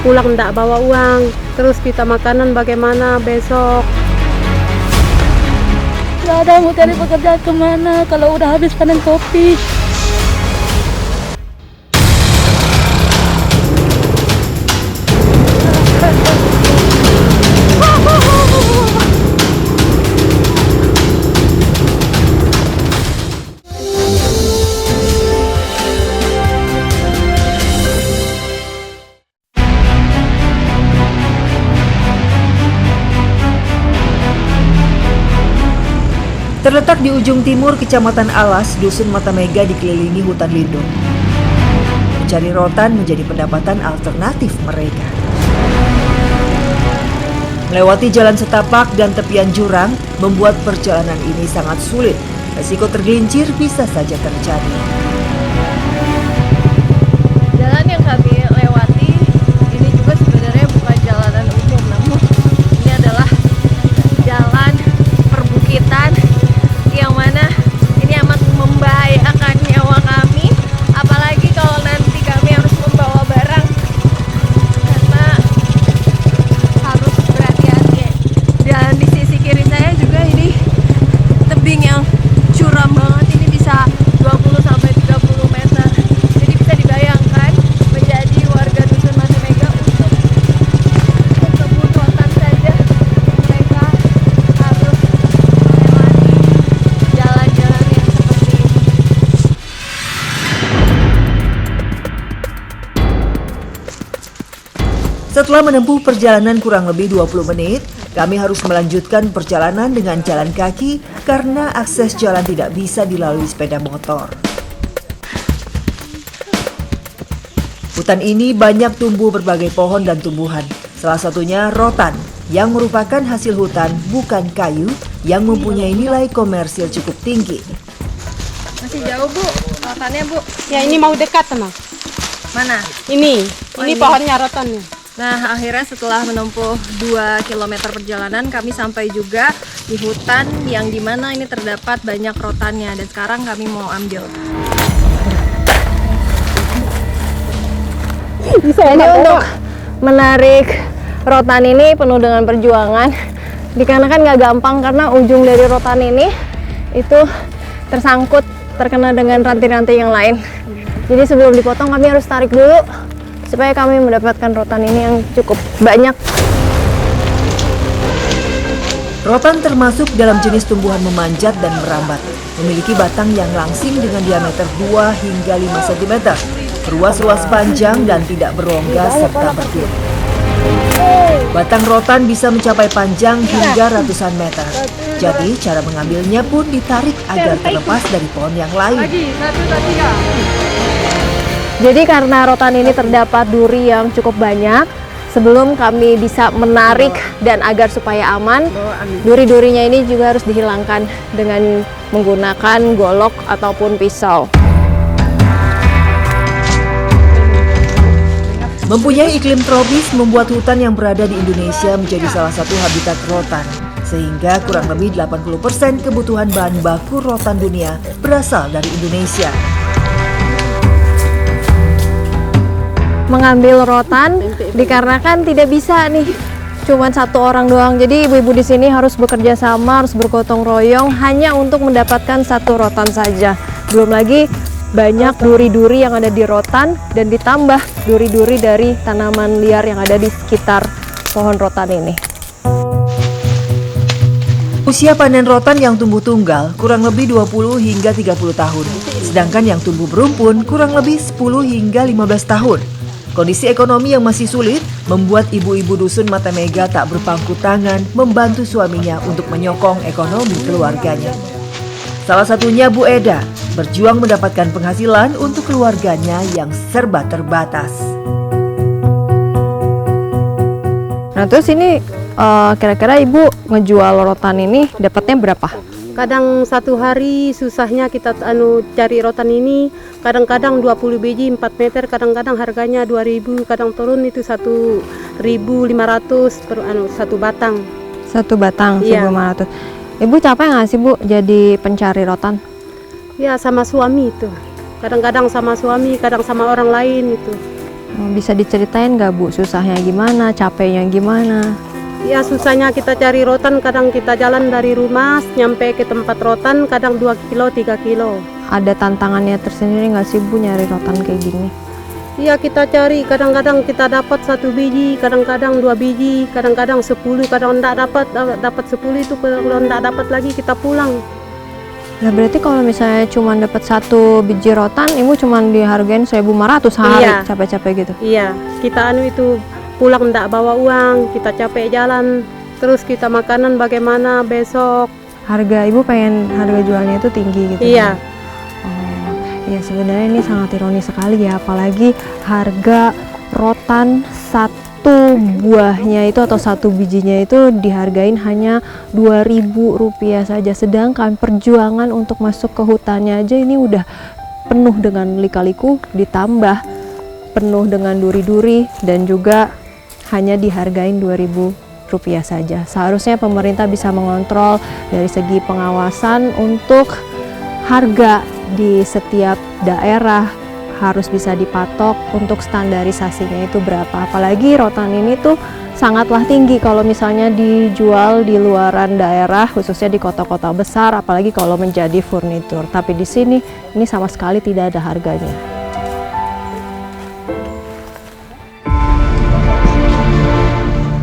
Pulang ndak bawa uang, terus kita makanan bagaimana besok? Nggak ada, mau cari pekerjaan kemana kalau udah habis panen kopi. Terletak di ujung timur Kecamatan Alas, Dusun Matamega dikelilingi hutan lindung. Mencari rotan menjadi pendapatan alternatif mereka. Melewati jalan setapak dan tepian jurang membuat perjalanan ini sangat sulit. Resiko tergelincir bisa saja terjadi. Jalan yang kami lewati ini juga sebenarnya bukan jalanan umum, namun ini adalah jalan perbukitan yang mana ini amat membahayakan nyawa kami, apalagi kalau nanti kami harus membawa barang karena harus berhati-hati. Dan di sisi kiri saya juga ini tebing yang curam banget, ini bisa 20 sampai 30 meter. Jadi bisa dibayangkan menjadi warga Dusun Matamega untuk kebun rotan saja mereka harus melewati jalan-jalan yang seperti ini. Setelah menempuh perjalanan kurang lebih 20 menit, kami harus melanjutkan perjalanan dengan jalan kaki karena akses jalan tidak bisa dilalui sepeda motor. Hutan ini banyak tumbuh berbagai pohon dan tumbuhan, salah satunya rotan yang merupakan hasil hutan bukan kayu yang mempunyai nilai komersil cukup tinggi. Masih jauh, Bu, rotannya, Bu. Ya ini mau dekat sama. Mana? Ini ini. pohonnya rotannya. Nah, akhirnya setelah menempuh 2 km perjalanan, kami sampai juga di hutan yang dimana ini terdapat banyak rotannya. Dan sekarang kami mau ambil. Ini untuk menarik rotan ini penuh dengan perjuangan. Dikarenakan nggak gampang karena ujung dari rotan ini itu tersangkut, terkena dengan ranting-ranting yang lain. Jadi sebelum dipotong kami harus tarik dulu supaya kami mendapatkan rotan ini yang cukup banyak. Rotan termasuk dalam jenis tumbuhan memanjat dan merambat. Memiliki batang yang langsing dengan diameter 2 hingga 5 cm, berluas-luas panjang dan tidak berongga serta berduri. Batang rotan bisa mencapai panjang hingga ratusan meter. Jadi cara mengambilnya pun ditarik agar terlepas dari pohon yang lain. Jadi karena rotan ini terdapat duri yang cukup banyak, sebelum kami bisa menarik dan agar supaya aman, duri-durinya ini juga harus dihilangkan dengan menggunakan golok ataupun pisau. Mempunyai iklim tropis membuat hutan yang berada di Indonesia menjadi salah satu habitat rotan. Sehingga kurang lebih 80% kebutuhan bahan baku rotan dunia berasal dari Indonesia. Mengambil rotan dikarenakan tidak bisa nih cuman satu orang doang, jadi ibu-ibu di sini harus bekerja sama, harus bergotong royong hanya untuk mendapatkan satu rotan saja. Belum lagi banyak duri-duri yang ada di rotan dan ditambah duri-duri dari tanaman liar yang ada di sekitar pohon rotan ini. Usia panen rotan yang tumbuh tunggal kurang lebih 20 hingga 30 tahun, sedangkan yang tumbuh berumpun kurang lebih 10 hingga 15 tahun. Kondisi ekonomi yang masih sulit membuat ibu-ibu Dusun Matamega tak berpangku tangan membantu suaminya untuk menyokong ekonomi keluarganya. Salah satunya Bu Eda, berjuang mendapatkan penghasilan untuk keluarganya yang serba terbatas. Nah terus ini kira-kira ibu ngejual rotan ini dapatnya berapa? Kadang satu hari susahnya kita cari rotan ini, kadang-kadang 20 biji 4 meter, kadang-kadang harganya 2.000, kadang turun itu 1.500 per satu batang. Satu batang, Iya. 1.500. Ibu capek nggak sih Bu jadi pencari rotan? Ya sama suami itu. Kadang-kadang sama suami, kadang sama orang lain itu. Bisa diceritain nggak Bu, susahnya gimana, capeknya gimana? Ya susahnya kita cari rotan, kadang kita jalan dari rumah nyampe ke tempat rotan, kadang 2 kilo, 3 kilo. Ada tantangannya tersendiri nggak sih Bu nyari rotan kayak gini? Iya kita cari, kadang-kadang kita dapat 1 biji, kadang-kadang 2 biji, kadang-kadang 10, kadang enggak dapat 10 itu, kalau enggak dapat lagi kita pulang. Nah berarti kalau misalnya cuma dapat 1 biji rotan, Ibu cuma dihargain 1.500 sehari, Iya. capek-capek gitu? Iya, kita itu pulang enggak bawa uang, kita capek jalan, terus kita makanan bagaimana besok. Harga Ibu pengen harga jualnya itu tinggi gitu? Iya. Kan? Oh, ya sebenarnya ini sangat ironis sekali ya, apalagi harga rotan 1 buahnya itu atau 1 bijinya itu dihargain hanya Rp2.000 saja, sedangkan perjuangan untuk masuk ke hutannya aja ini udah penuh dengan lika-liku, ditambah penuh dengan duri-duri, dan juga hanya dihargain Rp2.000 saja. Seharusnya pemerintah bisa mengontrol dari segi pengawasan untuk harga di setiap daerah harus bisa dipatok untuk standarisasinya itu berapa. Apalagi rotan ini tuh sangatlah tinggi kalau misalnya dijual di luaran daerah, khususnya di kota-kota besar, apalagi kalau menjadi furnitur. Tapi di sini ini sama sekali tidak ada harganya.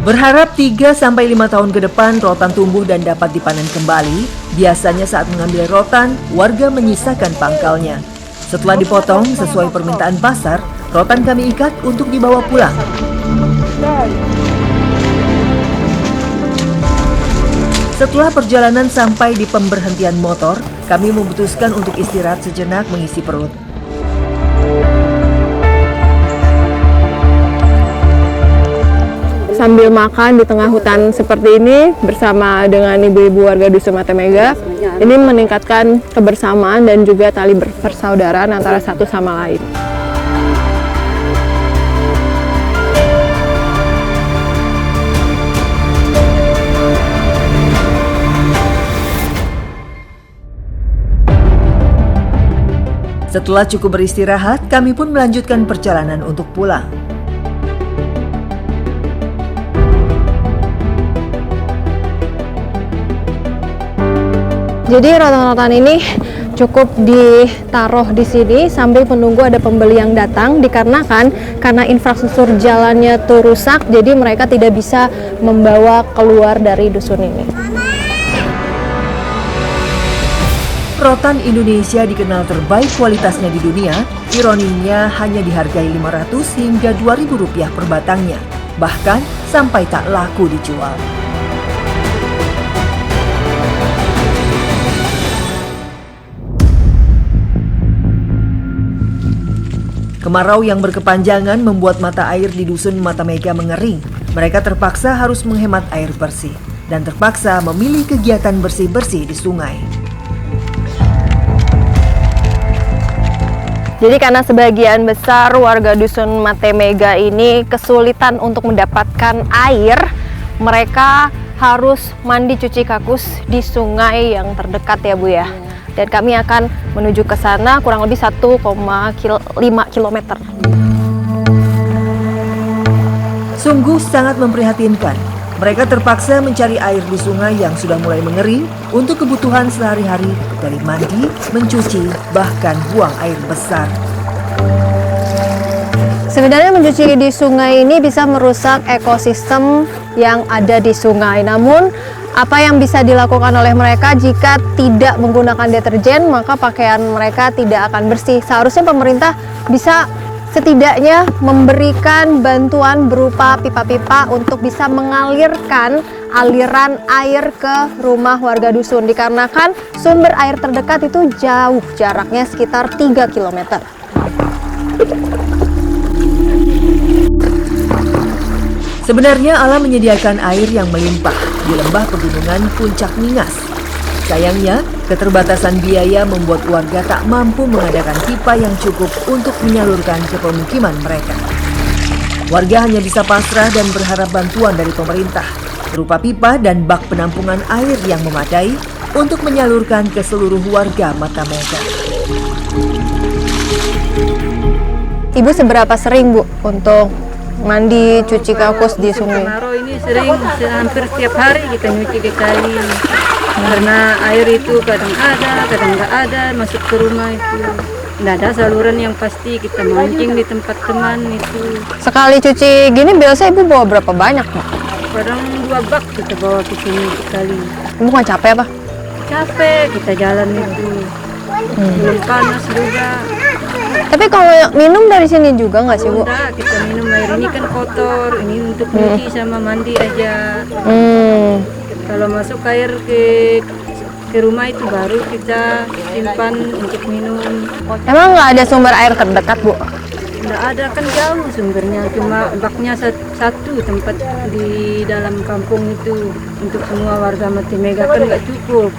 Berharap 3-5 tahun ke depan rotan tumbuh dan dapat dipanen kembali, biasanya saat mengambil rotan, warga menyisakan pangkalnya. Setelah dipotong sesuai permintaan pasar, rotan kami ikat untuk dibawa pulang. Setelah perjalanan sampai di pemberhentian motor, kami memutuskan untuk istirahat sejenak mengisi perut. Sambil makan di tengah hutan seperti ini bersama dengan ibu-ibu warga Dusun Mata Mega, ini meningkatkan kebersamaan dan juga tali persaudaraan antara satu sama lain. Setelah cukup beristirahat, kami pun melanjutkan perjalanan untuk pulang. Jadi rotan-rotan ini cukup ditaruh di sini sambil menunggu ada pembeli yang datang, dikarenakan karena infrastruktur jalannya tuh rusak, jadi mereka tidak bisa membawa keluar dari dusun ini. Rotan Indonesia dikenal terbaik kualitasnya di dunia, ironinya hanya dihargai Rp500 hingga Rp2.000 per batangnya, bahkan sampai tak laku dijual. Kemarau yang berkepanjangan membuat mata air di Dusun Mata Mega mengering. Mereka terpaksa harus menghemat air bersih dan terpaksa memilih kegiatan bersih-bersih di sungai. Jadi karena sebagian besar warga Dusun Mata Mega ini kesulitan untuk mendapatkan air, mereka harus mandi cuci kakus di sungai yang terdekat ya Bu ya. Dan kami akan menuju ke sana kurang lebih 1,5 km. Sungguh sangat memprihatinkan. Mereka terpaksa mencari air di sungai yang sudah mulai mengering untuk kebutuhan sehari-hari dari mandi, mencuci, bahkan buang air besar. Sebenarnya mencuci di sungai ini bisa merusak ekosistem yang ada di sungai. Namun apa yang bisa dilakukan oleh mereka jika tidak menggunakan deterjen, maka pakaian mereka tidak akan bersih. Seharusnya pemerintah bisa setidaknya memberikan bantuan berupa pipa-pipa untuk bisa mengalirkan aliran air ke rumah warga dusun, dikarenakan sumber air terdekat itu jauh, jaraknya sekitar 3 km. Sebenarnya alam menyediakan air yang melimpah di lembah pegunungan Puncak Ningas. Sayangnya, keterbatasan biaya membuat warga tak mampu mengadakan pipa yang cukup untuk menyalurkan ke pemukiman mereka. Warga hanya bisa pasrah dan berharap bantuan dari pemerintah, berupa pipa dan bak penampungan air yang memadai untuk menyalurkan ke seluruh warga Mata Mega. Ibu seberapa sering Bu untuk mandi, cuci kakus di sungai? Kemarau ini sering, hampir setiap hari kita nyuci ke kali. Karena air itu kadang ada, kadang nggak ada, masuk ke rumah itu. Nggak ada saluran yang pasti, kita mancing di tempat teman itu. Sekali cuci gini biasa Ibu bawa berapa banyak Bu? Kadang 2 bak kita bawa ke sini sekali. Ibu nggak capek apa? Capek kita jalan itu. Belum panas juga. Tapi kalau minum dari sini juga nggak sih Bu? Enggak, kita minum air ini kan kotor, ini untuk cuci sama mandi aja. Kalau masuk air ke rumah itu baru kita simpan untuk minum. Emang nggak ada sumber air terdekat Bu? Enggak ada, kan jauh sumbernya, cuma baknya satu tempat di dalam kampung itu. Untuk semua warga Mati Mega kan nggak cukup.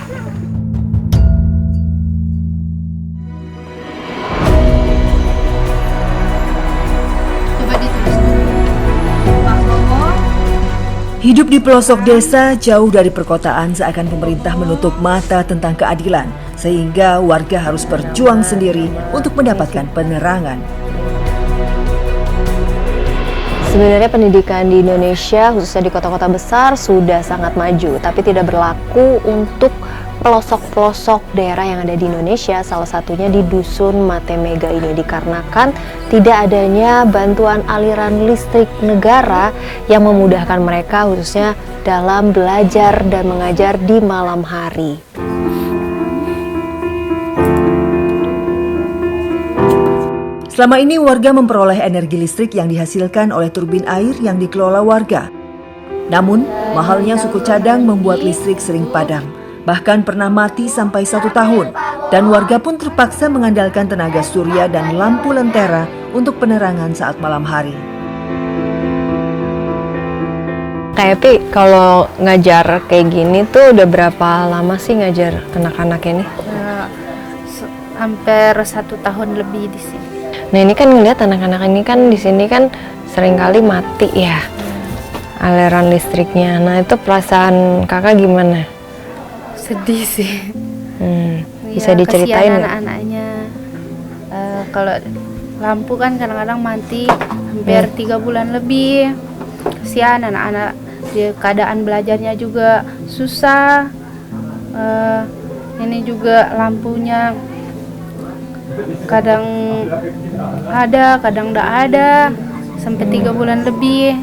Hidup di pelosok desa jauh dari perkotaan seakan pemerintah menutup mata tentang keadilan, sehingga warga harus berjuang sendiri untuk mendapatkan penerangan. Sebenarnya pendidikan di Indonesia, khususnya di kota-kota besar, sudah sangat maju, tapi tidak berlaku untuk pelosok-pelosok daerah yang ada di Indonesia, salah satunya di Dusun Mate Mega ini, dikarenakan tidak adanya bantuan aliran listrik negara yang memudahkan mereka khususnya dalam belajar dan mengajar di malam hari. Selama ini warga memperoleh energi listrik yang dihasilkan oleh turbin air yang dikelola warga. Namun, mahalnya suku cadang membuat listrik sering padam. Bahkan pernah mati sampai 1 tahun, dan warga pun terpaksa mengandalkan tenaga surya dan lampu lentera untuk penerangan saat malam hari. Kayak Pi, kalau ngajar kayak gini tuh udah berapa lama sih ngajar anak-anak ini? Hampir 1 tahun lebih di sini. Nah ini kan ngeliat anak-anak ini kan di sini kan seringkali mati ya aliran listriknya. Nah itu perasaan kakak gimana? Sedih sih. Bisa diceritain nggak? Anak-anaknya kalau lampu kan kadang-kadang mati hampir 3 bulan lebih. Kasihan anak-anak, keadaan belajarnya juga susah. Ini juga lampunya kadang ada, kadang tidak ada, sampai 3 bulan lebih.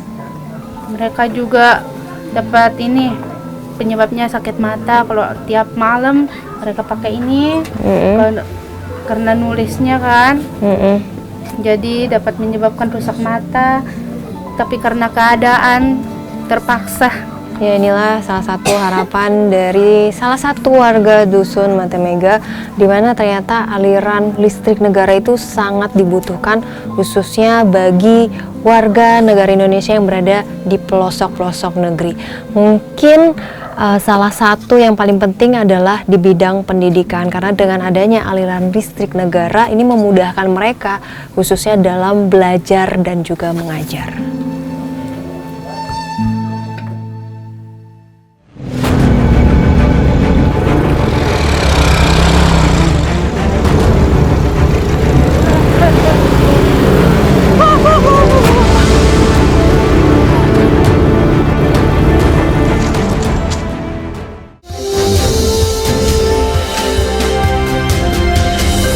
Mereka juga dapat ini penyebabnya sakit mata kalau tiap malam mereka pakai ini karena nulisnya kan, jadi dapat menyebabkan rusak mata. Tapi karena keadaan terpaksa. Ya inilah salah satu harapan dari salah satu warga Dusun Mate Mega, di mana ternyata aliran listrik negara itu sangat dibutuhkan khususnya bagi warga negara Indonesia yang berada di pelosok-pelosok negeri. Mungkin salah satu yang paling penting adalah di bidang pendidikan, karena dengan adanya aliran listrik negara ini memudahkan mereka khususnya dalam belajar dan juga mengajar.